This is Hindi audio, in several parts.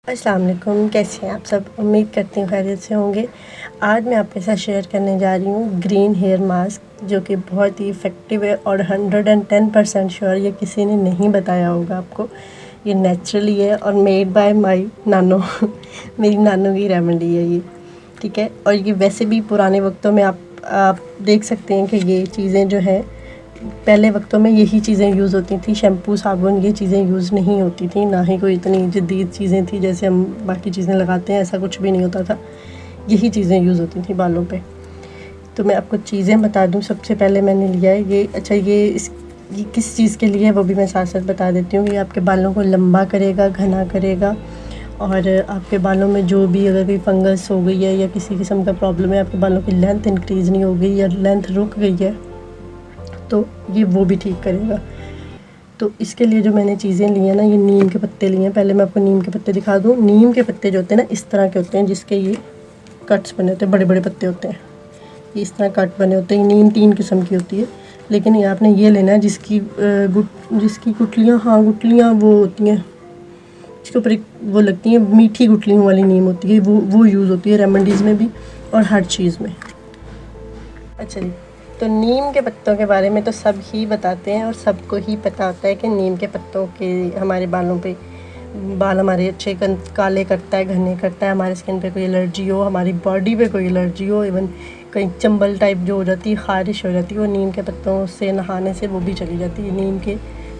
अस्सलाम वालेकुम, कैसे हैं आप सब। उम्मीद करती हूँ खैरियत से होंगे। आज मैं आपके साथ शेयर करने जा रही हूँ ग्रीन हेयर मास्क, जो कि बहुत ही इफ़ेक्टिव है और 110% श्योर ये किसी ने नहीं बताया होगा आपको। ये नेचुरली है और मेड बाय माय नानो मेरी नानो की रेमेडी है ये, ठीक है। और ये वैसे भी पुराने वक्तों में आप देख सकते हैं कि ये चीज़ें जो है पहले वक्तों में यही चीज़ें यूज़ होती थी। शैम्पू, साबुन, ये चीज़ें यूज़ नहीं होती थी, ना ही कोई इतनी जदीद चीज़ें थी जैसे हम बाकी चीज़ें लगाते हैं, ऐसा कुछ भी नहीं होता था। यही चीज़ें यूज़ होती थी बालों पे। तो मैं आपको चीज़ें बता दूं। सबसे पहले मैंने लिया है ये किस चीज़ के लिए है वो भी मैं साथ साथ बता देती हूँ। ये आपके बालों को लंबा करेगा, घना करेगा, और आपके बालों में जो भी अगर कोई फंगस हो गई है या किसी किस्म का प्रॉब्लम है, आपके बालों की लेंथ इंक्रीज़ नहीं हो गई या लेंथ रुक गई है, तो ये वो भी ठीक करेगा। तो इसके लिए जो मैंने चीज़ें ली हैं ना, ये नीम के पत्ते लिए हैं। पहले मैं आपको नीम के पत्ते दिखा दूँ। नीम के पत्ते जो होते हैं ना, इस तरह के होते हैं, जिसके ये कट्स बने होते हैं, बड़े बड़े पत्ते होते हैं, ये इस तरह कट बने होते हैं। नीम 3 किस्म की होती है, लेकिन ये आपने ये लेना है जिसकी गुठलियाँ वो होती हैं, इसके ऊपर एक वो लगती हैं, मीठी गुठलियों वाली नीम होती है, वो यूज़ होती है रेमेडीज़ में भी और हर चीज़ में। अच्छा जी, तो नीम के पत्तों के बारे में तो सब ही बताते हैं और सबको ही पता होता है कि नीम के पत्तों के हमारे बालों पे बाल हमारे अच्छे काले करता है, घने करता है। हमारे स्किन पे कोई एलर्जी हो, हमारी बॉडी पे कोई एलर्जी हो, इवन कहीं चंबल टाइप जो हो जाती है, ख़ारिश हो जाती है, वो नीम के पत्तों से नहाने से वो भी चली जाती है। नीम के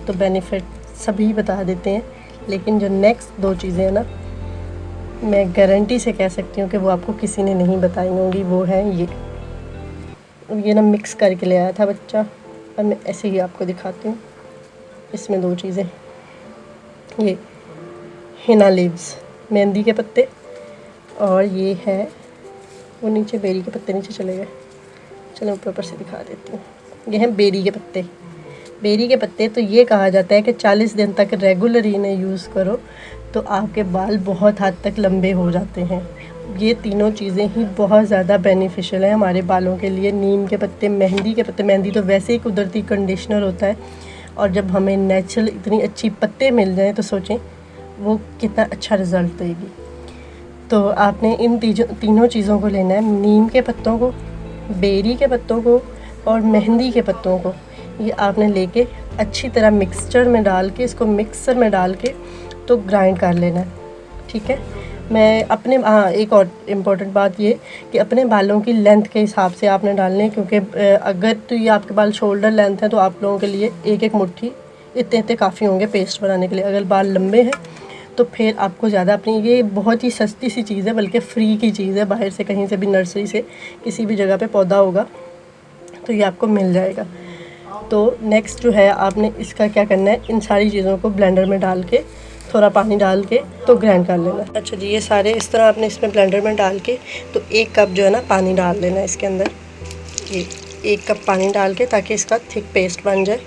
तो बेनिफिट सभी बता देते हैं, लेकिन जो नेक्स्ट 2 चीज़ें हैं ना, मैं गारंटी से कह सकती हूँ कि वो आपको किसी ने नहीं बताई होंगी। वो है ये ना मिक्स करके ले आया था बच्चा, और मैं ऐसे ही आपको दिखाती हूँ। इसमें 2 चीज़ें, ये हिना लीव्स, मेहंदी के पत्ते, और ये है वो नीचे बेरी के पत्ते, नीचे चले गए, चलो ऊपर से दिखा देती हूँ। ये हैं बेरी के पत्ते। बेरी के पत्ते तो ये कहा जाता है कि 40 दिन तक रेगुलर इन्हें यूज़ करो तो आपके बाल बहुत हद तक लंबे हो जाते हैं। ये तीनों चीज़ें ही बहुत ज़्यादा बेनिफिशियल है हमारे बालों के लिए। नीम के पत्ते, मेहंदी के पत्ते, मेहंदी तो वैसे ही कुदरती कंडीशनर होता है, और जब हमें नेचुरल इतनी अच्छी पत्ते मिल जाएं तो सोचें वो कितना अच्छा रिज़ल्ट देगी। तो आपने इन तीनों चीज़ों को लेना है, नीम के पत्तों को, बेरी के पत्तों को और मेहंदी के पत्तों को। ये आपने लेके अच्छी तरह मिक्सचर में डाल के, इसको मिक्सर में डाल के तो ग्राइंड कर लेना है, ठीक है। मैं अपने एक और इम्पॉर्टेंट बात ये कि अपने बालों की लेंथ के हिसाब से आपने डालने हैं, क्योंकि अगर तो ये आपके बाल शोल्डर लेंथ है तो आप लोगों के लिए एक मुट्ठी इतने काफ़ी होंगे पेस्ट बनाने के लिए। अगर बाल लंबे हैं तो फिर आपको ज़्यादा अपनी, ये बहुत ही सस्ती सी चीज़ है, बल्कि फ्री की चीज़ है। बाहर से कहीं से भी, नर्सरी से किसी भी जगह पे पौधा होगा तो ये आपको मिल जाएगा। तो नेक्स्ट जो है, आपने इसका क्या करना है, इन सारी चीज़ों को ब्लेंडर में डाल के, थोड़ा पानी डाल के तो ग्राइंड कर लेना। अच्छा जी, ये सारे इस तरह आपने इसमें ब्लेंडर में डाल के तो 1 कप जो है ना पानी डाल लेना इसके अंदर। ये 1 कप पानी डाल के, ताकि इसका थिक पेस्ट बन जाए।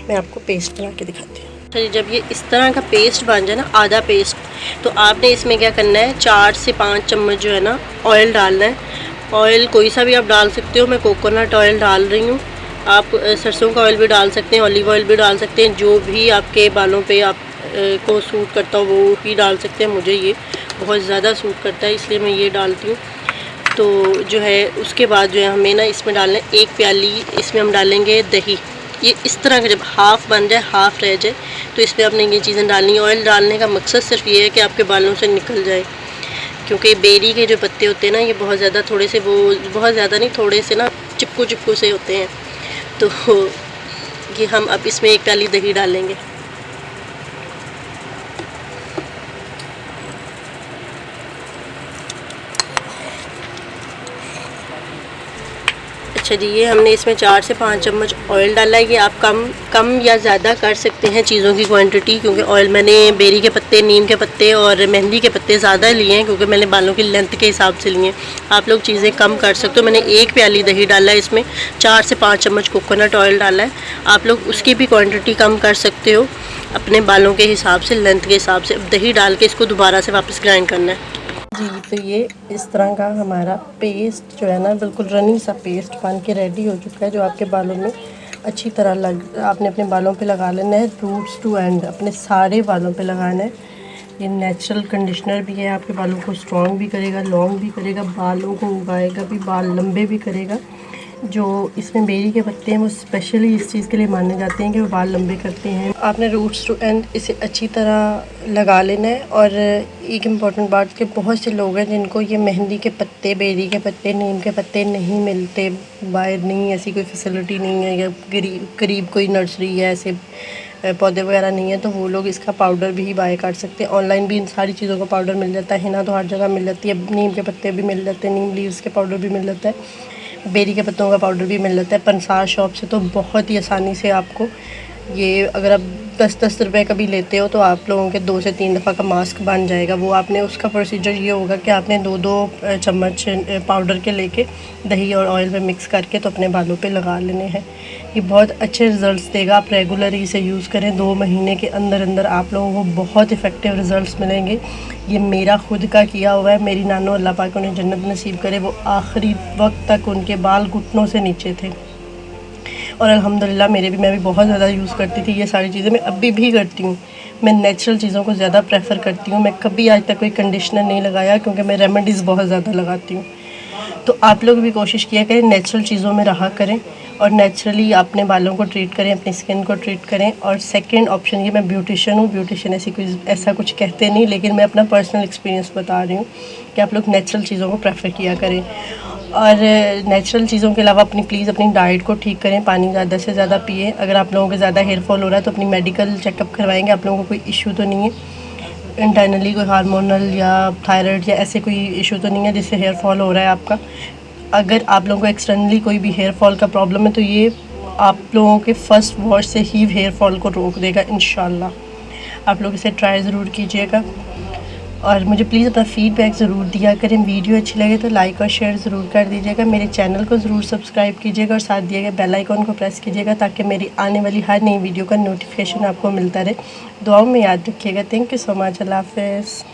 मैं आपको पेस्ट बना के दिखाती हूँ। अच्छा जी, जब ये इस तरह का पेस्ट बन जाए ना, आधा पेस्ट, तो आपने इसमें क्या करना है, 4 से 5 चम्मच जो है ना ऑयल डालना है। ऑयल कोई सा भी आप डाल सकते हो, मैं कोकोनट ऑयल डाल रही हूँ। आप सरसों का ऑयल भी डाल सकते हैं, ऑलिव ऑयल भी डाल सकते हैं, जो भी आपके बालों पे आप को सूट करता हो वो ही डाल सकते हैं। मुझे ये बहुत ज़्यादा सूट करता है, इसलिए मैं ये डालती हूँ। तो जो है उसके बाद जो है हमें ना इसमें डालना है 1 प्याली, इसमें हम डालेंगे दही। ये इस तरह का जब हाफ़ बन जाए, हाफ़ रह जाए, तो इसमें आपने ये चीज़ें डालनी है। ऑयल डालने का मकसद सिर्फ ये है कि आपके बालों से निकल जाए, क्योंकि बेरी के जो पत्ते होते हैं ना, ये बहुत ज़्यादा थोड़े से, वो बहुत ज़्यादा नहीं, थोड़े से ना चिपकू से होते हैं। तो ये हम अब इसमें 1 प्याली दही डालेंगे। अच्छा जी, ये हमने इसमें 4 से 5 चम्मच ऑयल डाला है। ये आप कम या ज़्यादा कर सकते हैं चीज़ों की क्वांटिटी, क्योंकि ऑयल मैंने बेरी के पत्ते, नीम के पत्ते और मेहंदी के पत्ते ज़्यादा लिए हैं, क्योंकि मैंने बालों की लेंथ के हिसाब से लिए हैं। आप लोग चीज़ें कम कर सकते हो। मैंने 1 प्याली दही डाला है, इसमें 4 से 5 चम्मच कोकोनट ऑयल डाला है। आप लोग उसकी भी क्वान्टिटी कम कर सकते हो अपने बालों के हिसाब से, लेंथ के हिसाब से। अब दही डाल के इसको दोबारा से वापस ग्राइंड करना है जी। तो ये इस तरह का हमारा पेस्ट जो है ना, बिल्कुल रनी सा पेस्ट बन के रेडी हो चुका है, जो आपके बालों में अच्छी तरह आपने अपने बालों पे लगा लेना है, रूट्स टू एंड, अपने सारे बालों पे लगाना है। ये नेचुरल कंडीशनर भी है, आपके बालों को स्ट्रॉन्ग भी करेगा, लॉन्ग भी करेगा, बालों को उगाएगा भी, बाल लंबे भी करेगा। जो इसमें बेरी के पत्ते हैं वो स्पेशली इस चीज़ के लिए माने जाते हैं कि वो बाल लंबे करते हैं। आपने रूट्स टू एंड इसे अच्छी तरह लगा लेना है। और एक इम्पॉर्टेंट बात कि बहुत से लोग हैं जिनको ये मेहंदी के पत्ते, बेरी के पत्ते, नीम के पत्ते नहीं मिलते, बाहर नहीं ऐसी कोई फैसिलिटी नहीं है, या करीब कोई नर्सरी है, ऐसे पौधे वगैरह नहीं है, तो वो लोग इसका पाउडर भी बाय कर सकते हैं। ऑनलाइन भी इन सारी चीज़ों का पाउडर मिल जाता है। हिना तो हर जगह मिल जाती है, नीम के पत्ते भी मिल जाते हैं, नीम लीव्स के पाउडर भी मिल जाता है, बेरी के पत्तों का पाउडर भी मिल जाता है। पंसार शॉप से तो बहुत ही आसानी से आपको ये, अगर आप 10-10 रुपए का भी लेते हो तो आप लोगों के 2 से 3 दफ़ा का मास्क बन जाएगा। वो आपने, उसका प्रोसीजर ये होगा कि आपने 2-2 चम्मच पाउडर के लेके दही और ऑयल में मिक्स करके तो अपने बालों पे लगा लेने हैं। ये बहुत अच्छे रिज़ल्ट्स देगा। आप रेगुलर इसे यूज़ करें, 2 महीने के अंदर अंदर आप लोगों को बहुत इफ़ेक्टिव रिज़ल्ट्स मिलेंगे। ये मेरा खुद का किया हुआ है। मेरी नानो, अल्लाह पाक उन्हें जन्नत नसीब करे, वो आखिरी वक्त तक उनके बाल घुटनों से नीचे थे और अल्हम्दुलिल्लाह मैं भी बहुत ज़्यादा यूज़ करती थी ये सारी चीज़ें। मैं अभी भी करती हूँ। मैं नेचुरल चीज़ों को ज़्यादा प्रेफर करती हूँ। मैं कभी आज तक कोई कंडीशनर नहीं लगाया क्योंकि मैं रेमेडीज़ बहुत ज़्यादा लगाती हूँ। तो आप लोग भी कोशिश किया करें, नेचुरल चीज़ों में रहा करें और नेचुरली अपने बालों को ट्रीट करें, अपनी स्किन को ट्रीट करें। और सेकंड ऑप्शन ये, मैं ब्यूटिशियन हूँ, ब्यूटिशियन ऐसा कुछ कहते नहीं, लेकिन मैं अपना पर्सनल एक्सपीरियंस बता रही हूँ कि आप लोग नेचुरल चीज़ों को प्रेफर किया करें। और नेचुरल चीज़ों के अलावा प्लीज़ अपनी डाइट को ठीक करें, पानी ज़्यादा से ज़्यादा पिए। अगर आप लोगों के ज़्यादा हेयर फॉल हो रहा है तो अपनी मेडिकल चेकअप करवाएंगे, आप लोगों को कोई इशू तो नहीं है इंटरनली, कोई हार्मोनल या थायराइड या ऐसे कोई इशू तो नहीं है जिससे हेयर फॉल हो रहा है आपका। अगर आप लोगों को एक्सटर्नली कोई भी हेयर फॉल का प्रॉब्लम है तो ये आप लोगों के फर्स्ट वॉश से ही हेयर फॉल को रोक देगा इंशाल्लाह। आप लोग इसे ट्राई ज़रूर कीजिएगा और मुझे प्लीज़ अपना फ़ीडबैक ज़रूर दिया करें। वीडियो अच्छी लगे तो लाइक और शेयर ज़रूर कर दीजिएगा। मेरे चैनल को ज़रूर सब्सक्राइब कीजिएगा और साथ दिए गए बेल आइकॉन को प्रेस कीजिएगा ताकि मेरी आने वाली हर नई वीडियो का नोटिफिकेशन आपको मिलता रहे। दुआओं में याद रखिएगा। Thank you so much. अल्लाह हाफ़िज़।